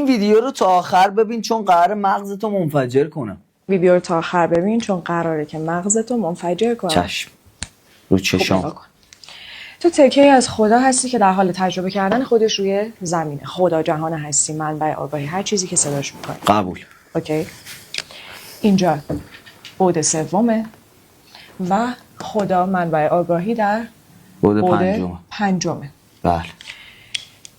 این ویدیو رو تا آخر ببین چون قرار مغزتو منفجر کنم. ویدیو رو تا آخر ببین چون قراره که مغزتو منفجر کنم. چشم. رو چشام. تو تکه‌ای از خدا هستی که در حال تجربه کردن خودش روی زمینه. خدا، جهان هستی، منبع آگاهی، هر چیزی که صداش میکنی. قبول. اوکی. اینجا بعد سومه و خدا، منبع آگاهی، در بعد پنجمه. بله.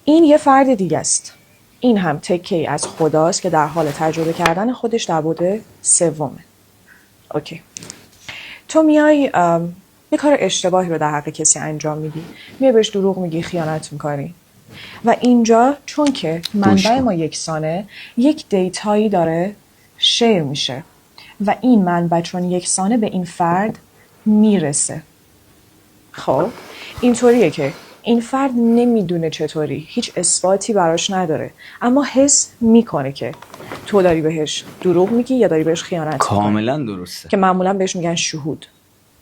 این یه فرد دیگه است. این هم تکه‌ای از خداست که در حال تجربه کردن خودش در بعد سومه. اوکی. تو میای یه کار اشتباهی رو در حق کسی انجام میدی، میای بهش دروغ میگی، خیانت میکنی و اینجا چون که منبع ما یکسانه، یک دیتایی داره شیر میشه و این منبع چون یکسانه به این فرد میرسه. خب اینطوریه که این فرد نمیدونه چطوری، هیچ اثباتی براش نداره، اما حس میکنه که تو داری بهش دروغ میگی یا داری بهش خیانت میکنی. کاملا درسته. که معمولا بهش میگن شهود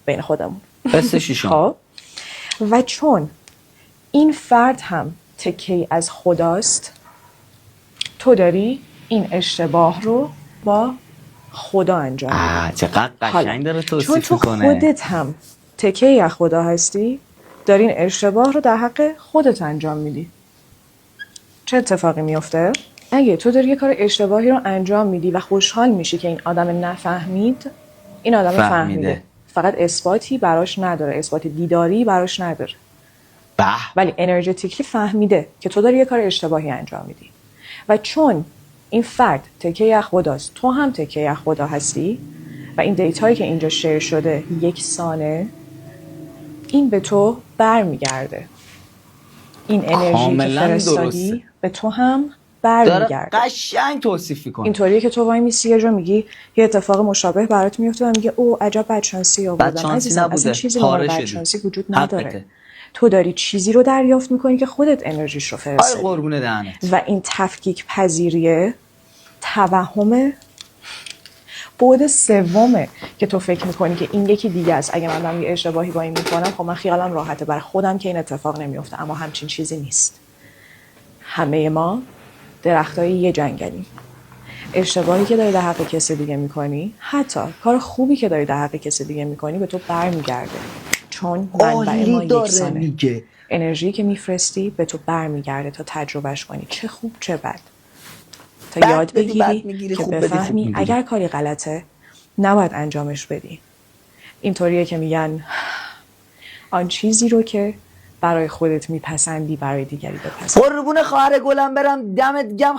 بین خودمون. حس شیشم. خب و چون این فرد هم تکه‌ای از خداست، تو داری این اشتباه رو با خدا انجام میدی. چقدر قشنگ داره توصیف چون تو خودت هم تکه‌ای از خدا هستی، داری این اشتباه رو در حق خودت انجام میدی. چه اتفاقی میفته؟ اگه تو داری یه کار اشتباهی رو انجام میدی و خوشحال میشی که این آدم نفهمید، این آدم فهمیده. فقط اثباتی براش نداره، اثبات دیداری براش نداره. ولی انرژتیکلی فهمیده که تو داری یه کار اشتباهی انجام میدی. و چون این فرد تکه از خداست، تو هم تکه از خدا هستی و این دیتایی که اینجا شیر شده یکسانه، این به تو برمیگرده. این انرژی که فرستادی به تو هم برمیگرده. داره قشنگ توصیف میکنه. اینطوریه که تو وای میسی یه جا میگی یه اتفاق مشابه برات میفته و میگه او عجب بدشانسی آوردم. عزیزم اصلا چیزی به بدشانسی وجود نداره. تو داری چیزی رو دریافت میکنی که خودت انرژیش رو فرستادی. قربون دهنت. و این تفکیک پذیریه توهم بعد سومه که تو فکر میکنی که این یکی دیگه است. اگه من دارم یه اشتباهی با این میکنم، خب من خیالم راحته، برای خودم که این اتفاق نمیفته. اما همچین چیزی نیست. همه ما درختای یه جنگلیم. اشتباهی که داری در حق کسی دیگه میکنی، حتی کار خوبی که داری در حق کسی دیگه میکنی، به تو برمیگرده. چون منبع ما یکسانه. انرژی که میفرستی به تو برمیگرده تا تجربهش کنی، چه خوب چه بد. تا یاد بگیری که بفهمی اگر کاری غلطه نباید انجامش بدی. اینطوریه که میگن آن چیزی رو که برای خودت میپسندی برای دیگری بپسند. قربون خواهر گلم برم، دمت گرم.